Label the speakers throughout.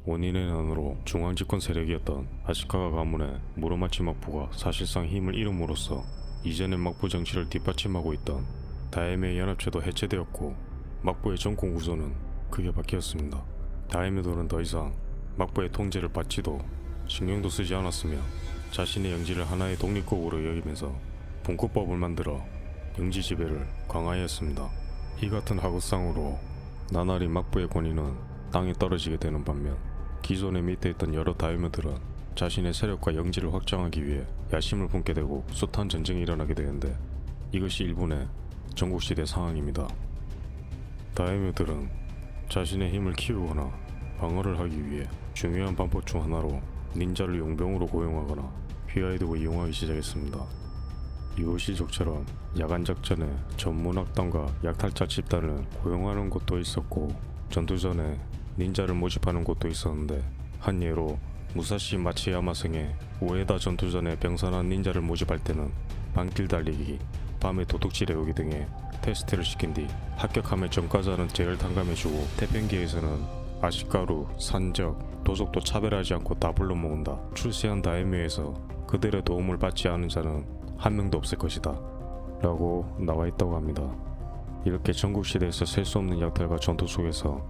Speaker 1: 원인의 난으로 중앙집권 세력이었던 아시카가 가문의 무로마치 막부가 사실상 힘을 잃음으로써 이전의 막부 정치를 뒷받침하고 있던 다에메 연합체도 해체되었고 막부의 정권 구조는 크게 바뀌었습니다. 다에메도는 더 이상 막부의 통제를 받지도 신경도 쓰지 않았으며 자신의 영지를 하나의 독립국으로 여기면서 분코법을 만들어 영지 지배를 강화하였습니다. 이 같은 하극상으로 나날이 막부의 권위는 땅에 떨어지게 되는 반면 기존의 밑에 있던 여러 다이묘들은 자신의 세력과 영지를 확장하기 위해 야심을 품게 되고 숱한 전쟁이 일어나게 되는데 이것이 일본의 전국시대 상황입니다. 다이묘들은 자신의 힘을 키우거나 방어를 하기 위해 중요한 방법 중 하나로 닌자를 용병으로 고용하거나 휘하에두고 이용하기 시작했습니다. 유호시족처럼 야간 작전에 전문 악당과 약탈자 집단을 고용하는 곳도 있었고 전투 전에 닌자를 모집하는 곳도 있었는데 한 예로 무사시 마치야마성의 우에다 전투 전에 병선한 닌자를 모집할 때는 밤길 달리기, 밤에 도둑질 해오기 등의 테스트를 시킨 뒤 합격하면 전과자는 제를 탕감해주고 태평기에서는 아시카루, 산적, 도적도 차별하지 않고 다 불러모은다. 출세한 다이묘에서 그들의 도움을 받지 않은 자는 한 명도 없을 것이다 라고 나와있다고 합니다. 이렇게 전국시대에서 셀 수 없는 약탈과 전투 속에서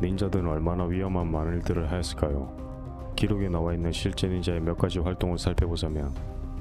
Speaker 1: 닌자들은 얼마나 위험한 많은 일들을 하였을까요? 기록에 나와있는 실제 닌자의 몇 가지 활동을 살펴보자면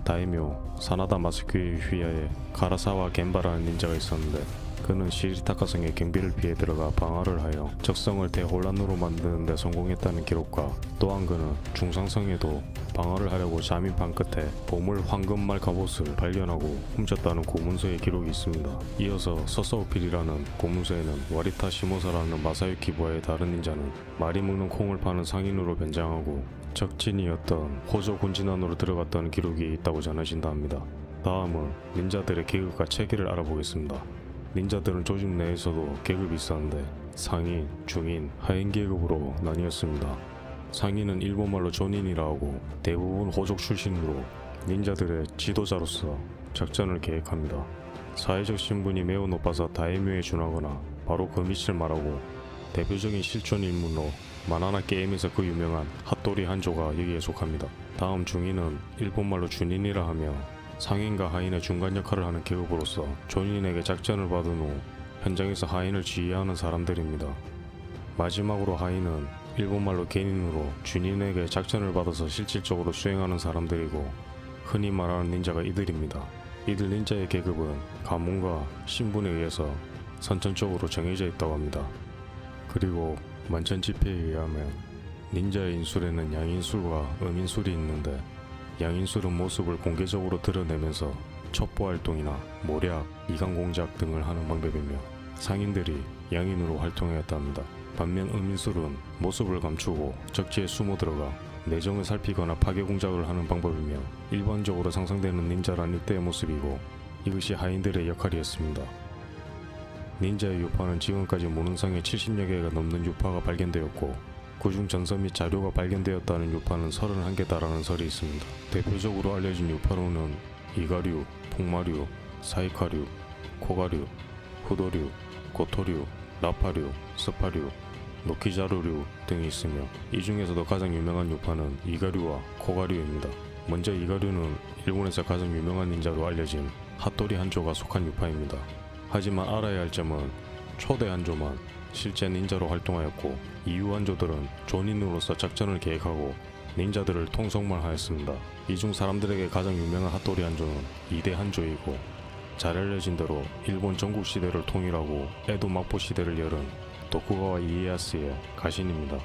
Speaker 1: 다이묘 사나다 마스큐의 휘하에 가라사와 겐바라는 닌자가 있었는데 그는 시리타카성의 경비를 피해 들어가 방어를 하여 적성을 대혼란으로 만드는 데 성공했다는 기록과 또한 그는 중상성에도 방어를 하려고 잠입한 끝에 보물 황금말 갑옷을 발견하고 훔쳤다는 고문서의 기록이 있습니다. 이어서 서서우필이라는 고문서에는 와리타 시모사라는 마사유키 부하의 다른 닌자는 말이 먹는 콩을 파는 상인으로 변장하고 적진이었던 호조 군진 안으로 들어갔다는 기록이 있다고 전해진다 합니다. 다음은 닌자들의 계급과 체계를 알아보겠습니다. 닌자들은 조직 내에서도 계급이 있었는데 상인, 중인, 하인 계급으로 나뉘었습니다. 상인은 일본말로 조닌이라 하고 대부분 호족 출신으로 닌자들의 지도자로서 작전을 계획합니다. 사회적 신분이 매우 높아서 다이묘에 준하거나 바로 그 밑을 말하고 대표적인 실존 인물로 만화나 게임에서 그 유명한 핫도리 한조가 여기에 속합니다. 다음 중인은 일본말로 준인이라 하며 상인과 하인의 중간 역할을 하는 계급으로서 존인에게 작전을 받은 후 현장에서 하인을 지휘하는 사람들입니다. 마지막으로 하인은 일본말로 겐인으로 준인에게 작전을 받아서 실질적으로 수행하는 사람들이고 흔히 말하는 닌자가 이들입니다. 이들 닌자의 계급은 가문과 신분에 의해서 선천적으로 정해져 있다고 합니다. 그리고 만천지폐에 의하면 닌자의 인술에는 양인술과 음인술이 있는데 양인술은 모습을 공개적으로 드러내면서 첩보활동이나 모략, 이강공작 등을 하는 방법이며 상인들이 양인으로 활동하였답니다. 반면 음인술은 모습을 감추고 적지에 숨어 들어가 내정을 살피거나 파괴공작을 하는 방법이며 일반적으로 상상되는 닌자란 이때의 모습이고 이것이 하인들의 역할이었습니다. 닌자의 유파는 지금까지 무능상에 70여 개가 넘는 유파가 발견되었고 그중 전서 및 자료가 발견되었다는 유파는 31개 달하는 설이 있습니다. 대표적으로 알려진 유파로는 이가류, 풍마류, 사이카류, 코가류, 후도류, 고토류, 라파류, 스파류, 노키자루류 등이 있으며 이 중에서도 가장 유명한 유파는 이가류와 코가류입니다. 먼저 이가류는 일본에서 가장 유명한 닌자로 알려진 핫도리 한조가 속한 유파입니다. 하지만 알아야 할 점은 초대 한조만 실제 닌자로 활동하였고 이후 한조들은 존인으로서 작전을 계획하고 닌자들을 통속만 하였습니다. 이 중 사람들에게 가장 유명한 핫도리 한조는 2대 한조이고 잘 알려진 대로 일본 전국 시대를 통일하고 에도 막부 시대를 열은 도쿠가와 이에야스의 가신입니다.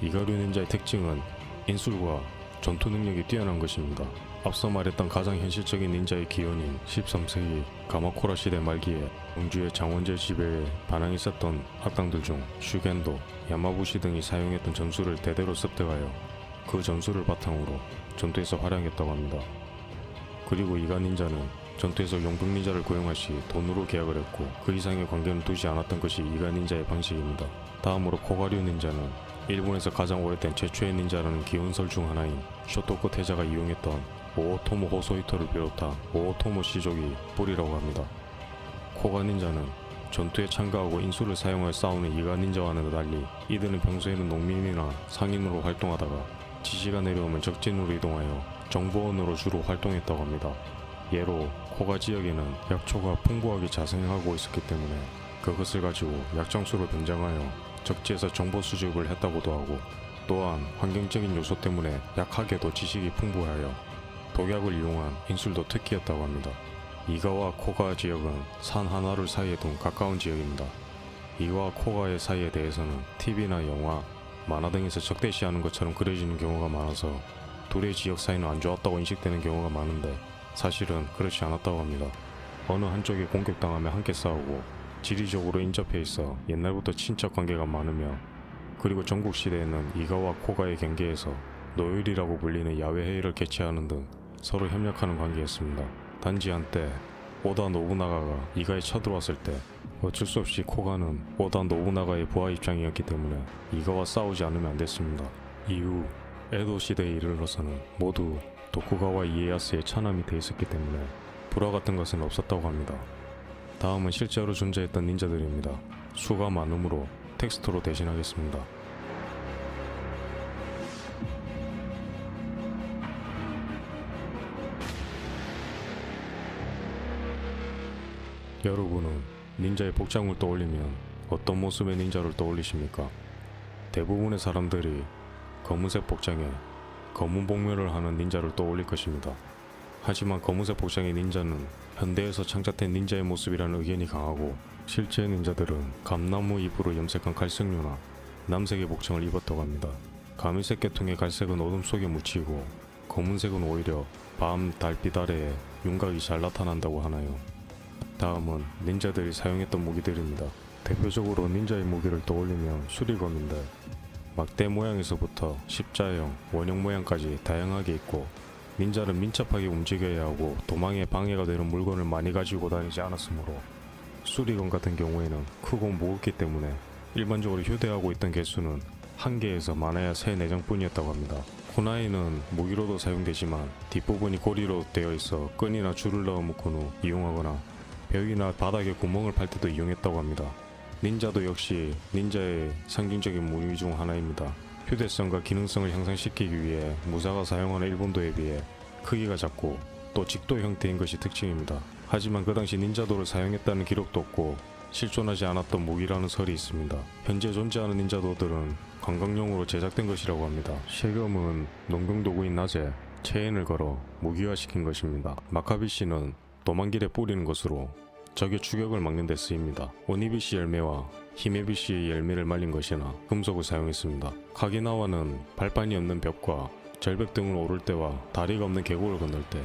Speaker 1: 이가류 닌자의 특징은 인술과 전투 능력이 뛰어난 것입니다. 앞서 말했던 가장 현실적인 닌자의 기원인 13세기 가마쿠라 시대 말기에 영주의 장원제 지배에 반항이 있었던 악당들 중 슈겐도, 야마부시 등이 사용했던 전술을 대대로 습득하여 그 전술을 바탕으로 전투에서 활용했다고 합니다. 그리고 이가 닌자는 전투에서 용병 닌자를 고용할 시 돈으로 계약을 했고 그 이상의 관계는 두지 않았던 것이 이가 닌자의 방식입니다. 다음으로 코가류 닌자는 일본에서 가장 오래된 최초의 닌자라는 기원설 중 하나인 쇼토쿠 태자가 이용했던 오오토모 호소이토를 비롯한 오오토모 시족이 뿌리라고 합니다. 코가 닌자는 전투에 참가하고 인수를 사용하여 싸우는 이가 닌자와는 달리 이들은 평소에는 농민이나 상인으로 활동하다가 지시가 내려오면 적진으로 이동하여 정보원으로 주로 활동했다고 합니다. 예로 코가 지역에는 약초가 풍부하게 자생하고 있었기 때문에 그것을 가지고 약장수로 변장하여 적지에서 정보 수집을 했다고도 하고, 또한 환경적인 요소 때문에 약하게도 지식이 풍부하여 독약을 이용한 인술도 특기였다고 합니다. 이가와 코가 지역은 산 하나를 사이에 둔 가까운 지역입니다. 이가와 코가의 사이에 대해서는 TV나 영화, 만화 등에서 적대시하는 것처럼 그려지는 경우가 많아서 둘의 지역 사이는 안 좋았다고 인식되는 경우가 많은데 사실은 그렇지 않았다고 합니다. 어느 한쪽이 공격당하면 함께 싸우고 지리적으로 인접해 있어 옛날부터 친척 관계가 많으며, 그리고 전국시대에는 이가와 코가의 경계에서 노율이라고 불리는 야외 회의를 개최하는 등 서로 협력하는 관계였습니다. 단지 한때 오다 노부나가가 이가에 쳐들어왔을 때 어쩔 수 없이 코가는 오다 노부나가의 부하 입장이었기 때문에 이가와 싸우지 않으면 안 됐습니다. 이후 에도 시대에 이르러서는 모두 도쿠가와 이에야스의 차남이 돼 있었기 때문에 불화 같은 것은 없었다고 합니다. 다음은 실제로 존재했던 닌자들입니다. 수가 많으므로 텍스트로 대신하겠습니다. 여러분은 닌자의 복장을 떠올리면 어떤 모습의 닌자를 떠올리십니까? 대부분의 사람들이 검은색 복장에 검은 복면을 하는 닌자를 떠올릴 것입니다. 하지만 검은색 복장의 닌자는 현대에서 창작된 닌자의 모습이라는 의견이 강하고, 실제 닌자들은 감나무 잎으로 염색한 갈색류나 남색의 복장을 입었다고 합니다. 가미색 계통의 갈색은 어둠 속에 묻히고 검은색은 오히려 밤, 달빛 아래에 윤곽이 잘 나타난다고 하나요. 다음은 닌자들이 사용했던 무기들입니다. 대표적으로 닌자의 무기를 떠올리면 수리검인데 막대 모양에서부터 십자형, 원형 모양까지 다양하게 있고, 닌자는 민첩하게 움직여야 하고 도망에 방해가 되는 물건을 많이 가지고 다니지 않았으므로 수리검 같은 경우에는 크고 무겁기 때문에 일반적으로 휴대하고 있던 개수는 1개에서 많아야 3, 4장뿐이었다고 합니다. 코나이는 무기로도 사용되지만 뒷부분이 고리로 되어 있어 끈이나 줄을 넣어 묶은 후 이용하거나 벽이나 바닥에 구멍을 팔 때도 이용했다고 합니다. 닌자도 역시 닌자의 상징적인 무기 중 하나입니다. 휴대성과 기능성을 향상시키기 위해 무사가 사용하는 일본도에 비해 크기가 작고 또 직도 형태인 것이 특징입니다. 하지만 그 당시 닌자도를 사용했다는 기록도 없고 실존하지 않았던 무기라는 설이 있습니다. 현재 존재하는 닌자도들은 관광용으로 제작된 것이라고 합니다. 쉐검은 농경도구인 낮에 체인을 걸어 무기화시킨 것입니다. 마카비시는 도망길에 뿌리는 것으로 적의 추격을 막는 데 쓰입니다. 오니비시 열매와 히메비시의 열매를 말린 것이나 금속을 사용했습니다. 카기나와는 발판이 없는 벽과 절벽 등을 오를 때와 다리가 없는 계곡을 건널 때,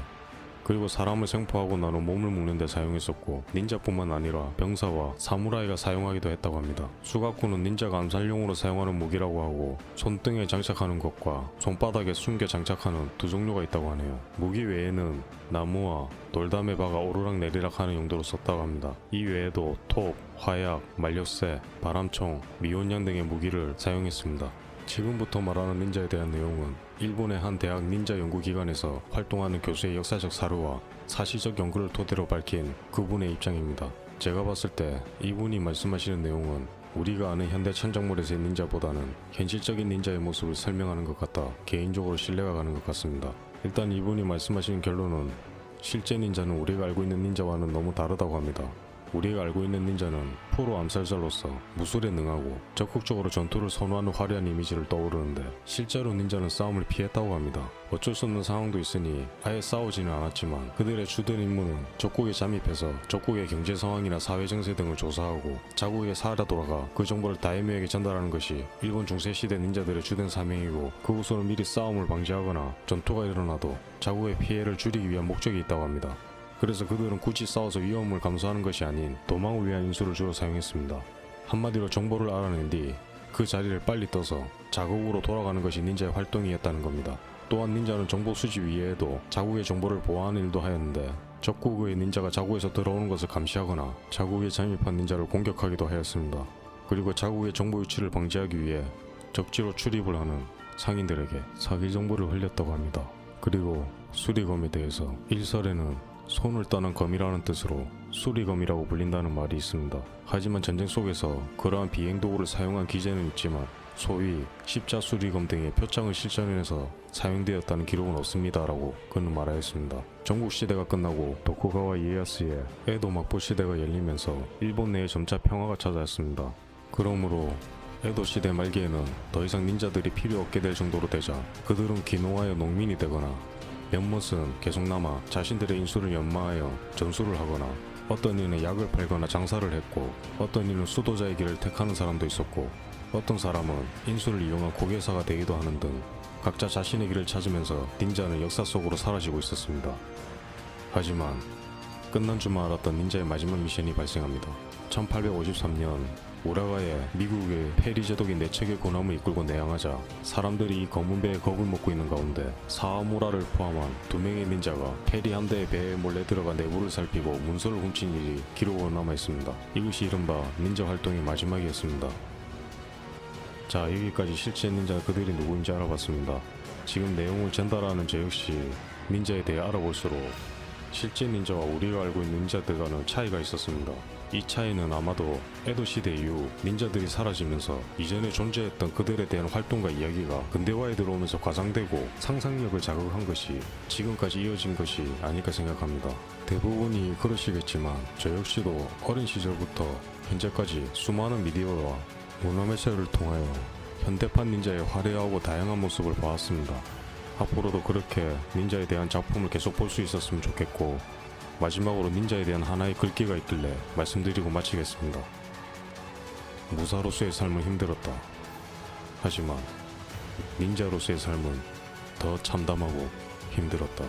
Speaker 1: 그리고 사람을 생포하고 난 후 몸을 묶는 데 사용했었고, 닌자뿐만 아니라 병사와 사무라이가 사용하기도 했다고 합니다. 수가쿠는 닌자가 암살용으로 사용하는 무기라고 하고, 손등에 장착하는 것과 손바닥에 숨겨 장착하는 두 종류가 있다고 하네요. 무기 외에는 나무와 돌담에 박아 오르락 내리락 하는 용도로 썼다고 합니다. 이 외에도 톱, 화약, 만력새, 바람총, 미온양 등의 무기를 사용했습니다. 지금부터 말하는 닌자에 대한 내용은 일본의 한 대학 닌자 연구기관에서 활동하는 교수의 역사적 사료와 사실적 연구를 토대로 밝힌 그분의 입장입니다. 제가 봤을 때 이분이 말씀하시는 내용은 우리가 아는 현대 천정물에서의 닌자보다는 현실적인 닌자의 모습을 설명하는 것 같아 개인적으로 신뢰가 가는 것 같습니다. 일단 이분이 말씀하시는 결론은 실제 닌자는 우리가 알고 있는 닌자와는 너무 다르다고 합니다. 우리가 알고 있는 닌자는 프로 암살자로서 무술에 능하고 적극적으로 전투를 선호하는 화려한 이미지를 떠오르는데, 실제로 닌자는 싸움을 피했다고 합니다. 어쩔 수 없는 상황도 있으니 아예 싸우지는 않았지만 그들의 주된 임무는 적국에 잠입해서 적국의 경제 상황이나 사회 정세 등을 조사하고 자국에 살아 돌아가 그 정보를 다이묘에게 전달하는 것이 일본 중세시대 닌자들의 주된 사명이고, 그곳으로 미리 싸움을 방지하거나 전투가 일어나도 자국의 피해를 줄이기 위한 목적이 있다고 합니다. 그래서 그들은 굳이 싸워서 위험을 감수하는 것이 아닌 도망을 위한 인수를 주로 사용했습니다. 한마디로 정보를 알아낸 뒤 그 자리를 빨리 떠서 자국으로 돌아가는 것이 닌자의 활동이었다는 겁니다. 또한 닌자는 정보 수집 이외에도 자국의 정보를 보호하는 일도 하였는데, 적국의 닌자가 자국에서 들어오는 것을 감시하거나 자국에 잠입한 닌자를 공격하기도 하였습니다. 그리고 자국의 정보 유출을 방지하기 위해 적지로 출입을 하는 상인들에게 사기 정보를 흘렸다고 합니다. 그리고 수리검에 대해서 일설에는 손을 떠는 검이라는 뜻으로 수리검이라고 불린다는 말이 있습니다. 하지만 전쟁 속에서 그러한 비행 도구를 사용한 기재는 있지만 소위 십자수리검 등의 표창을 실전에서 사용되었다는 기록은 없습니다라고 그는 말하였습니다. 전국시대가 끝나고 도쿠가와 이에야스의 에도 막부 시대가 열리면서 일본 내에 점차 평화가 찾아왔습니다. 그러므로 에도 시대 말기에는 더 이상 닌자들이 필요 없게 될 정도로 되자 그들은 귀농하여 농민이 되거나 몇몇은 계속 남아 자신들의 인수를 연마하여 전수를 하거나 어떤 이는 약을 팔거나 장사를 했고 어떤 이는 수도자의 길을 택하는 사람도 있었고 어떤 사람은 인수를 이용한 고개사가 되기도 하는 등 각자 자신의 길을 찾으면서 닌자는 역사 속으로 사라지고 있었습니다. 하지만 끝난 줄만 알았던 닌자의 마지막 미션이 발생합니다. 1853년 우라가에 미국의 페리 제독이 4척의 군함을 이끌고 내항하자 사람들이 이 검은 배에 겁을 먹고 있는 가운데 사와무라를 포함한 2명의 닌자가 페리 한 대의 배에 몰래 들어가 내부를 살피고 문서를 훔친 일이 기록으로 남아있습니다. 이것이 이른바 닌자 활동의 마지막이었습니다. 자, 여기까지 실제 닌자 그들이 누구인지 알아봤습니다. 지금 내용을 전달하는 저 역시 닌자에 대해 알아볼수록 실제 닌자와 우리가 알고 있는 닌자들과는 차이가 있었습니다. 이 차이는 아마도 에도 시대 이후 닌자들이 사라지면서 이전에 존재했던 그들에 대한 활동과 이야기가 근대화에 들어오면서 과장되고 상상력을 자극한 것이 지금까지 이어진 것이 아닐까 생각합니다. 대부분이 그러시겠지만 저 역시도 어린 시절부터 현재까지 수많은 미디어와 문화매체를 통하여 현대판 닌자의 화려하고 다양한 모습을 보았습니다. 앞으로도 그렇게 닌자에 대한 작품을 계속 볼 수 있었으면 좋겠고, 마지막으로 닌자에 대한 하나의 글귀가 있길래 말씀드리고 마치겠습니다. 무사로서의 삶은 힘들었다. 하지만 닌자로서의 삶은 더 참담하고 힘들었다.